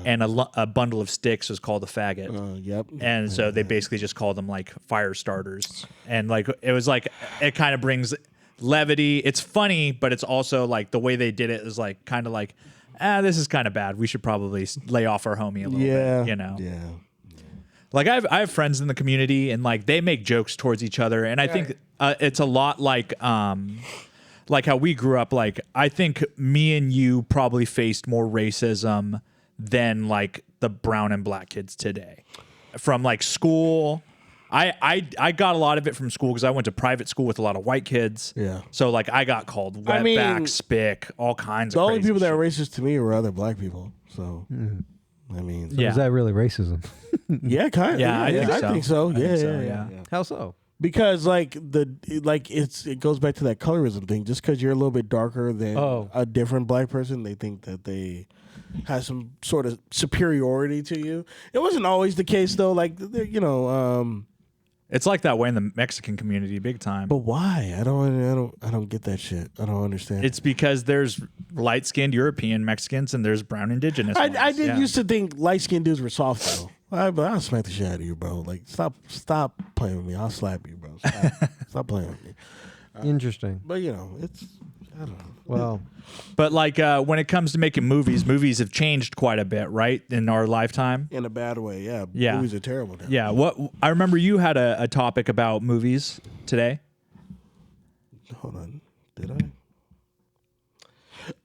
and a bundle of sticks was called a faggot. Yep. And so they basically just called them like fire starters. And like it was like it kind of brings levity. It's funny, but it's also like the way they did it is like kind of like, this is kind of bad. We should probably lay off our homie a little bit. You know. Yeah. Like I have friends in the community, and like they make jokes towards each other, and I think it's a lot like how we grew up. Like I think me and you probably faced more racism than like the brown and black kids today, from like school. I got a lot of it from school because I went to private school with a lot of white kids. Yeah. So like I got called wetback, spick, all kinds of. The only crazy people that shit. were racist to me were other black people. So. I mean, So is that really racism? yeah, kind of. Yeah, I think so. Yeah. How so? Because it goes back to that colorism thing. Just because you're a little bit darker than a different black person, they think that they have some sort of superiority to you. It wasn't always the case though. Like it's like that way in the Mexican community, big time. But why? I don't get that shit. I don't understand. It's because there's light-skinned European Mexicans and there's brown indigenous. I did used to think light-skinned dudes were soft though. But I'll smack the shit out of you, bro. Like stop playing with me. I'll slap you, bro. Stop playing with me. Interesting. But it's I don't know. Well, but like when it comes to making movies have changed quite a bit, right? In our lifetime. In a bad way, yeah. Yeah. Movies are terrible now. Yeah. What I remember you had a topic about movies today. Hold on. Did I?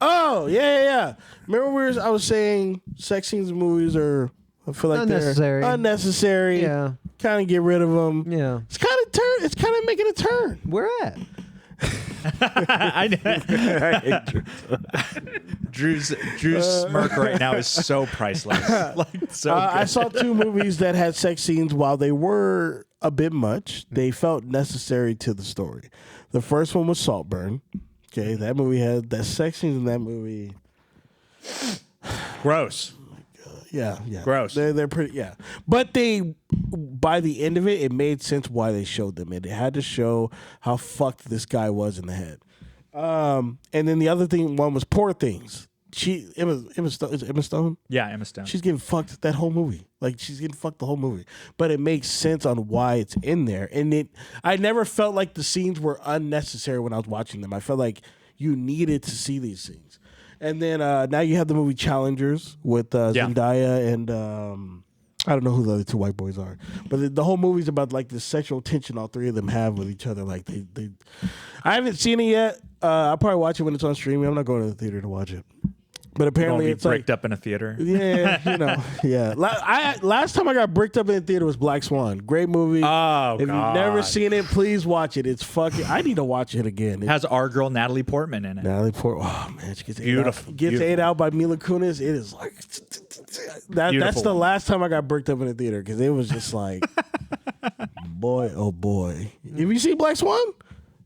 Oh, yeah. Remember I was saying sex scenes in movies are, I feel like Unnecessary. they're unnecessary. Yeah. Kind of get rid of them. Yeah. It's kind of making a turn. Where at? Drew's smirk right now is so priceless. Like so good. I saw 2 movies that had sex scenes. While they were a bit much, they felt necessary to the story. The first one was Saltburn. Okay, that movie had that sex scenes in that movie. Gross. Yeah. Gross. They're pretty, yeah. But by the end of it, it made sense why they showed them. It had to show how fucked this guy was in the head. And then the other one was Poor Things. Emma Stone? Yeah, Emma Stone. She's getting fucked that whole movie. Like, she's getting fucked the whole movie. But it makes sense on why it's in there. And I never felt like the scenes were unnecessary when I was watching them. I felt like you needed to see these scenes. And then now you have the movie Challengers with Zendaya and I don't know who the other 2 white boys are, but the whole movie's about like the sexual tension all 3 of them have with each other. Like they I haven't seen it yet. I'll probably watch it when it's on streaming. I'm not going to the theater to watch it. But apparently it's bricked up in a theater. Yeah, yeah. Last time I got bricked up in the theater was Black Swan. Great movie. Oh, if you've never seen it, please watch it. It's fucking. I need to watch it again. It has our girl Natalie Portman in it. Natalie Portman. Oh man, she gets beautiful. Gets ate out by Mila Kunis. It is like that's the last time I got bricked up in the theater because it was just like, boy, oh boy. Have you seen Black Swan?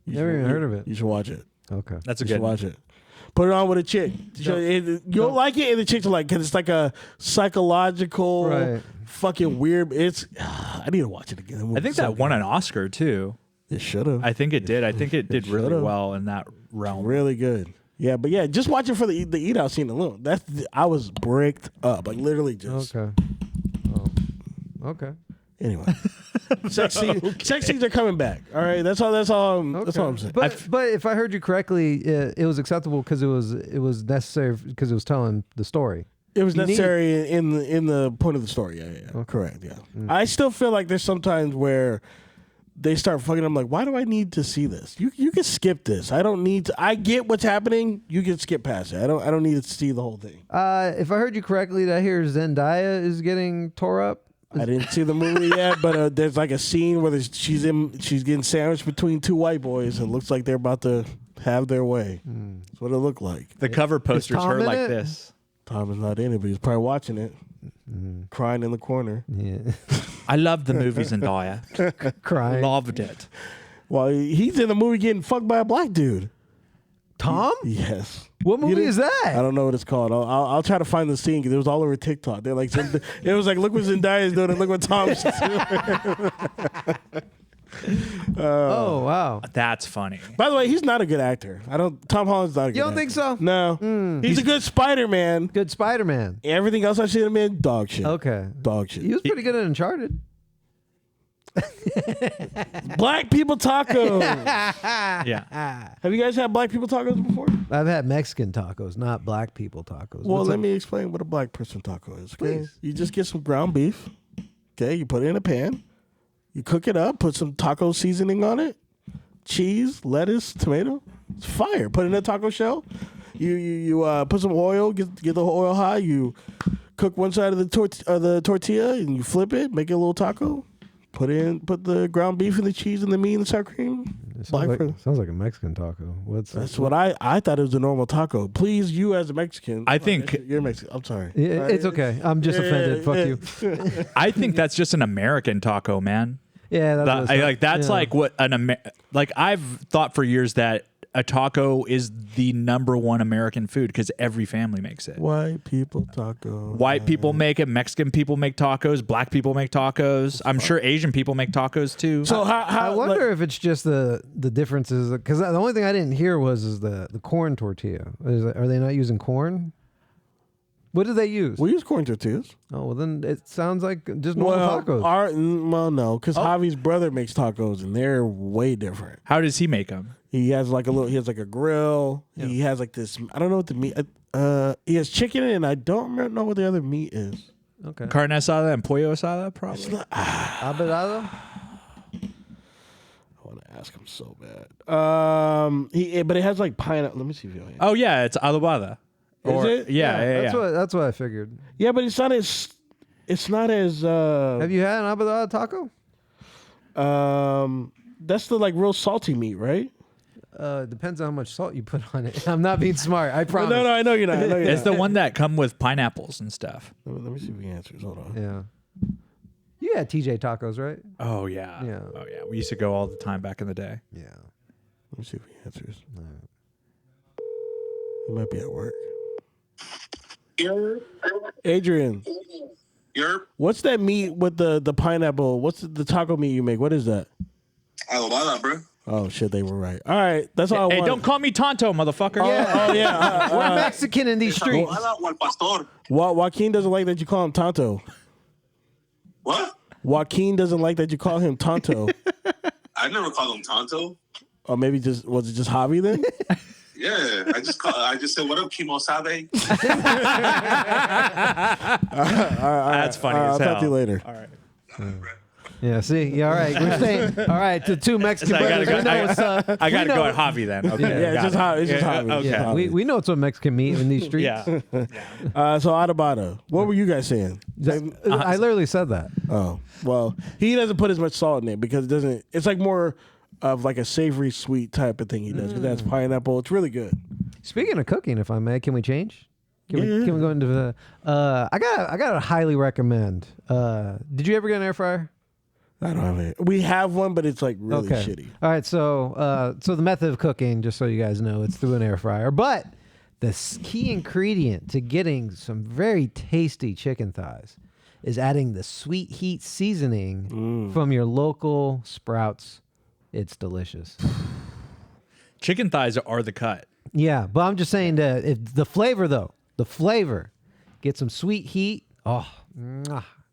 Never even heard of it. You should watch it. Okay, that's a you good should watch it. Put it on with a chick. You'll like it, and the chicks are like, because it's like a psychological, fucking weird. I need to watch it again. I think that won an Oscar too. It should have. I think it did. I think it did really well in that realm. Really good. Yeah, but yeah, just watch it for the eat out scene alone. I was bricked up, like literally just. Okay. Okay. Anyway, sex scenes are coming back. All right, that's all. That's all I'm saying. But if I heard you correctly, it was acceptable because it was necessary because it was telling the story. It was necessary in the point of the story. Yeah. Okay. Correct. Yeah. I still feel like there's sometimes where they start fucking. I'm like, why do I need to see this? You can skip this. I don't need to. I get what's happening. You can skip past it. I don't need to see the whole thing. If I heard you correctly, did I hear Zendaya is getting tore up? I didn't see the movie yet, but there's like a scene where she's getting sandwiched between two white boys, and it looks like they're about to have their way. That's what it looked like. The cover poster's Tom her in like it? this. Tom is not in it, but he's probably watching it, crying in the corner. Yeah. I love the movies in Daya. Crying. Loved it. Well, he's in the movie getting fucked by a black dude. Tom? Yes. What You movie didn't- is that? I don't know what it's called. I'll try to find the scene because it was all over TikTok. They're like, it was like, look what Zendaya's doing and look what Tom's doing. Oh, wow. That's funny. By the way, he's not a good actor. Tom Holland's not a good You don't actor. think so? No. He's a good Spider-Man. Good Spider-Man. Everything else I've seen him in, dog shit. Okay. Dog shit. He was pretty good at Uncharted. Black people tacos. Yeah. Have you guys had black people tacos before? I've had Mexican tacos, not black people tacos. Well, What's let up? me explain what a black person taco is. Okay? Please. You just get some ground beef. Okay, you put it in a pan. You cook it up. Put some taco seasoning on it. Cheese, lettuce, tomato. It's fire. Put it in a taco shell. You put some oil. Get the oil high. You cook one side of the tortilla and you flip it. Make it a little taco. Put the ground beef and the cheese and the meat and the sour cream. Sounds like a Mexican taco. That's what I thought it was a normal taco. Please, you as a Mexican. I think you're Mexican. I'm sorry. Yeah, it's okay. I'm just offended. Fuck you. I think that's just an American taco, man. Yeah, that's That's like what like I've thought for years that a taco is the #1 American food because every family makes it. White people taco. White people make it. Mexican people make tacos. Black people make tacos. I'm sure Asian people make tacos too. So I wonder if it's just the differences because the only thing I didn't hear was the corn tortilla. Are they not using corn? What do they use? We use corn tortillas. Oh well, then it sounds like just normal tacos. No, because Javi's brother makes tacos and they're way different. How does he make them? He has like a grill. Yeah. He has like this. I don't know what the meat. He has chicken and I don't know what the other meat is. Okay. Carne asada and pollo asada, probably. Abedado? I want to ask him so bad. But it has like pineapple. Let me see if you. Oh yeah, it's adobada. Is it? Yeah. That's what I figured. Yeah, but it's not as. Have you had an abedado taco? That's the like real salty meat, right? Depends on how much salt you put on it. I'm not being smart. I promise. No, I know you're not. It's the one that come with pineapples and stuff. Let me see if he answers. Hold on. Yeah. You had TJ tacos, right? Oh yeah. Yeah. Oh yeah. We used to go all the time back in the day. Yeah. Let me see if he answers. He might be at work. Adrian. What's that meat with the pineapple? What's the taco meat you make? What is that? Adobada, bro. Oh shit, they were right. All right, that's all. Hey, don't call me Tonto, motherfucker. Yeah. We're Mexican in these streets. Joaquin doesn't like that you call him Tonto. What? Joaquin doesn't like that you call him Tonto. I never called him Tonto. Or maybe was it just Javi then? Yeah, I just said, "What up, Kimo Sabe?" That's funny as I'll hell. talk to you later. All right. Yeah, see? Yeah, all right. We're staying. All right, the two Mexican So I brothers. We know what's up. I gotta go at Javi then. Okay. Yeah, it's just Javi. It's just Javi. Okay. Yeah, we know it's what Mexican meat in these streets. Yeah. So Adobada, what were you guys saying? I literally said that. Oh, well, he doesn't put as much salt in it because it doesn't. It's like more of like a savory sweet type of thing he does. Because that's pineapple. It's really good. Speaking of cooking, if I may, can we change? Can we go into the? I got to highly recommend. Did you ever get an air fryer? I don't have it. We have one, but it's like really shitty. All right, so the method of cooking, just so you guys know, it's through an air fryer. But the key ingredient to getting some very tasty chicken thighs is adding the sweet heat seasoning from your local Sprouts. It's delicious. Chicken thighs are the cut. Yeah, but I'm just saying that if the flavor, get some sweet heat. Oh,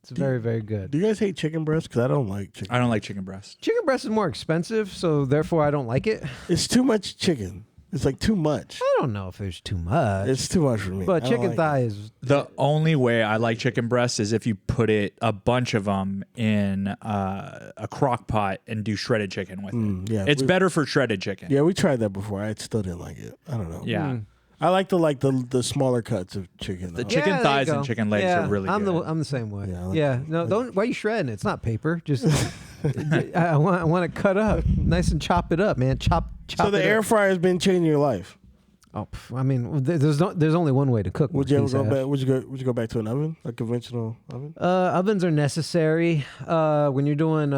it's very, very good. Do you guys hate chicken breast? Because I don't like chicken. I don't like chicken breast. Chicken breast is more expensive, so therefore I don't like it. It's too much chicken. It's like too much. I don't know if there's too much. It's too much for me. But I don't chicken like thigh it. is The only way I like chicken breast is if you put a bunch of them in a crock pot and do shredded chicken with it. Yeah, It's better for shredded chicken. Yeah, we tried that before. I still didn't like it. I don't know. Yeah. I like the smaller cuts of chicken. The though. chicken there you thighs go. and chicken legs Yeah, are really I'm good. I'm the same way. Yeah, I like Yeah, no, don't. Why are you shredding it? It's not paper. Just I want to cut up, nice and chop it up, man. Chop. So the it air up. fryer has been changing your life. Oh, I mean, there's only one way to cook. Would you ever these go days. back? Would you go back to an oven, a conventional oven? Ovens are necessary when you're doing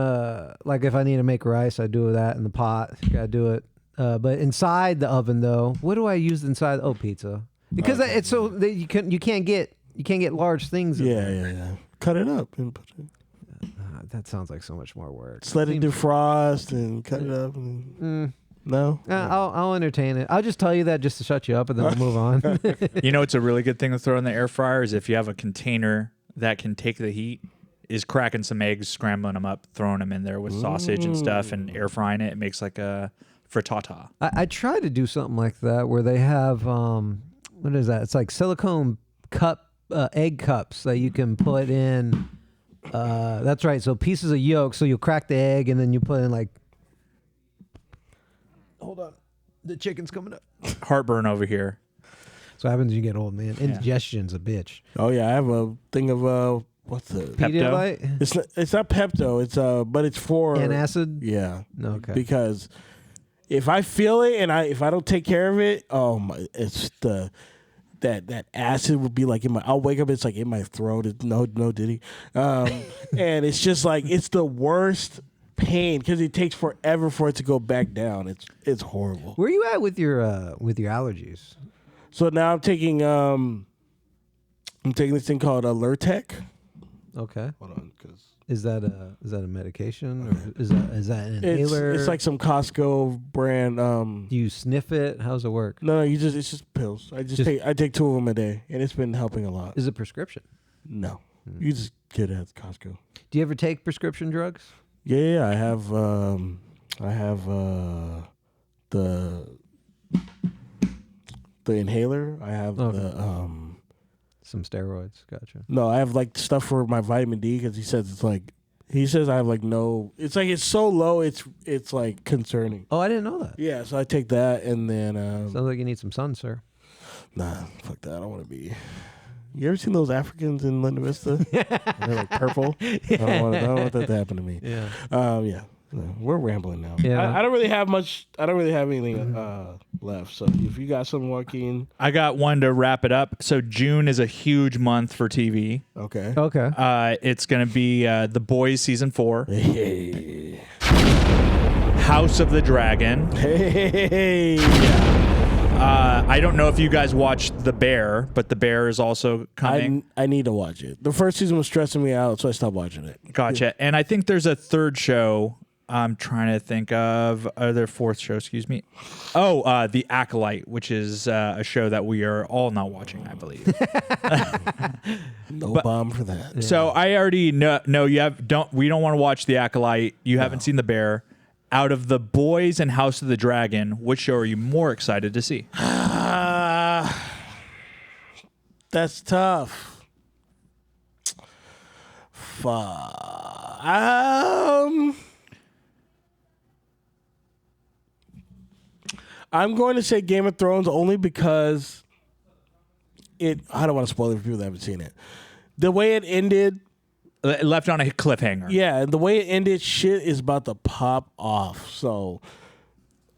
like if I need to make rice, I do that in the pot. Gotta do it. But inside the oven though, what do I use inside? Oh, pizza. Because it's so that you can't get large things. In there. Yeah. Cut it up and put it. That sounds like so much more work. Just let it defrost and cut it up. And, No, I'll entertain it. I'll just tell you that just to shut you up, and then we'll move on. You know, it's a really good thing to throw in the air fryer is if you have a container that can take the heat. Is cracking some eggs, scrambling them up, throwing them in there with sausage and stuff, and air frying it. It makes like a frittata. I try to do something like that where they have what is that? It's like silicone egg cups that you can put in. That's right. So pieces of yolk. So you'll crack the egg and then you put in like. Hold on, the chicken's coming up. Heartburn over here. So what happens when you get old, man. Indigestion's a bitch. Oh yeah, I have a thing of what's the Pepto? It's not Pepto. It's but it's for Antacid. Yeah. Okay. Because if I feel it and if I don't take care of it, oh my, it's that acid would be like in my. I'll wake up, it's like in my throat. It's no diddy, and it's just like it's the worst pain because it takes forever for it to go back down. It's horrible. Where are you at with your allergies? So now I'm taking this thing called Alertec. Okay. Hold on, because is that a medication or is that an inhaler? It's like some Costco brand. Do you sniff it? How's it work? No, it's just pills. I take 2 of them a day, and it's been helping a lot. Is it prescription? No, you just get it at Costco. Do you ever take prescription drugs? Yeah, I have the inhaler. I have some steroids. Gotcha. No, I have like stuff for my vitamin D because he says I have like no. It's like it's so low. It's like concerning. Oh, I didn't know that. Yeah, so I take that and then. Sounds like you need some sun, sir. Nah, fuck that. I don't want to be. You ever seen those Africans in Linda Vista? They're like purple. I don't want that to happen to me. Yeah. Yeah. We're rambling now. Yeah. I don't really have much. I don't really have anything left. So if you got some, Joaquin. I got one to wrap it up. So June is a huge month for TV. Okay. Okay. It's going to be The Boys season 4. Hey. House of the Dragon. Hey. I don't know if you guys watched The Bear, but The Bear is also coming. I need to watch it. The first season was stressing me out, so I stopped watching it. Gotcha. And I think there's a third show. I'm trying to think of their fourth show. Excuse me. Oh, The Acolyte, which is a show that we are all not watching, I believe. No bomb for that. So I already know we don't want to watch The Acolyte. You haven't seen The Bear. Out of The Boys and House of the Dragon, which show are you more excited to see? That's tough. I'm going to say Game of Thrones only because I don't want to spoil it for people that haven't seen it. The way it ended. It left on a cliffhanger. Yeah, and the way it ended, shit is about to pop off. So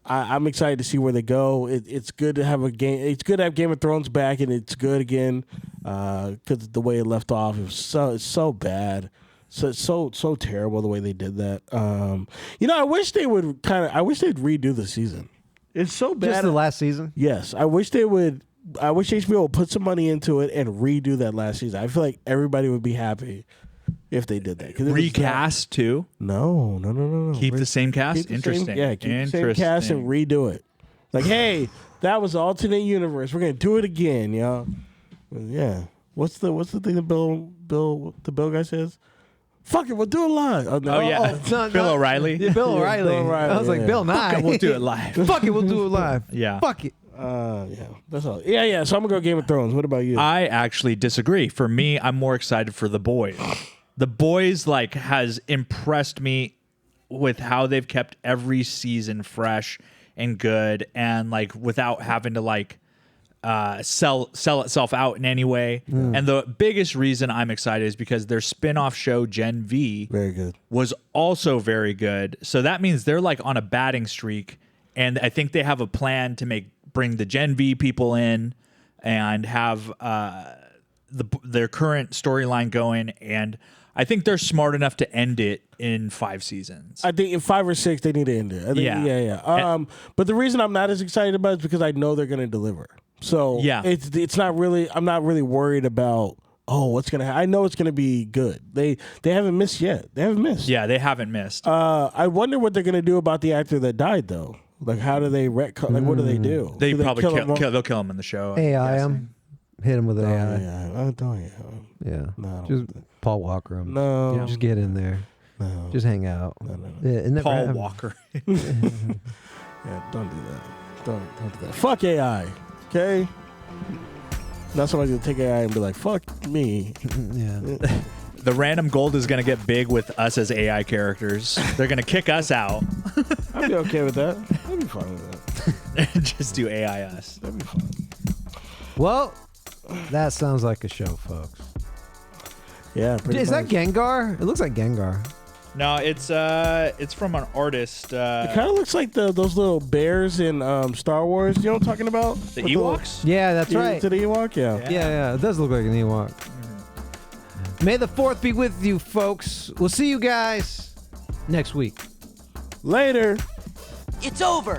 I'm excited to see where they go. It's good to have a game. It's good to have Game of Thrones back, and it's good again because the way it left off, it's so bad. So it's so terrible the way they did that. I wish they would I wish they'd redo the season. It's so bad. Just the last season? Yes, I wish they would. I wish HBO would put some money into it and redo that last season. I feel like everybody would be happy if they did that. Recast too? No. Keep the same cast? Interesting. Keep the same cast and redo it. Like, hey, that was the alternate universe. We're gonna do it again, y'all. Yeah. What's the thing that Bill guy says? Fuck it, we'll do it live. Oh yeah, Bill O'Reilly. Yeah, Bill O'Reilly. O'Reilly, I was like, yeah. Bill Nye. Fuck it, we'll do it live. Fuck it, we'll do it live. Yeah. Fuck it. Yeah, that's all. Yeah. So I'm gonna go Game of Thrones. What about you? I actually disagree. For me, I'm more excited for The Boys. The Boys like has impressed me with how they've kept every season fresh and good, and like without having to like sell itself out in any way. And the biggest reason I'm excited is because their spin-off show Gen V Very good. was also very good. So that means they're like on a batting streak, and I think they have a plan to bring the Gen V people in and have their current storyline going, and I think they're smart enough to end it in 5 seasons. I think in 5 or 6 they need to end it. I think, Yeah. But the reason I'm not as excited about it is because I know they're gonna deliver. So Yeah. it's not really. I'm not really worried about. Oh, what's gonna happen? I know it's gonna be good. They haven't missed yet. They haven't missed. Yeah, they haven't missed. I wonder what they're gonna do about the actor that died though. Like, how do they retcon? Like, what do they do? They Do probably they'll kill him in the show. AI him. Hit him with an AI. Yeah, don't. Yeah. No, I don't Just want that. Paul Walker him. No. Yeah, just get in there. No. Just hang out. No. Yeah, isn't that Paul right? Walker. Yeah, don't do that. Don't do that. Fuck AI. Okay. Now somebody's gonna take AI and be like, "Fuck me." Yeah. The random gold is gonna get big with us as AI characters. They're gonna kick us out. I'd be okay with that. I'd be fine with that. and just do AI us. That'd be fine. Well, that sounds like a show, folks. Yeah. Is that Gengar? It looks like Gengar. No, it's from an artist. It kind of looks like those little bears in Star Wars. You know what I'm talking about? The With Ewoks? Yeah, that's right. To the Ewok, yeah. Yeah, it does look like an Ewok. May the 4th be with you, folks. We'll see you guys next week. Later. It's over.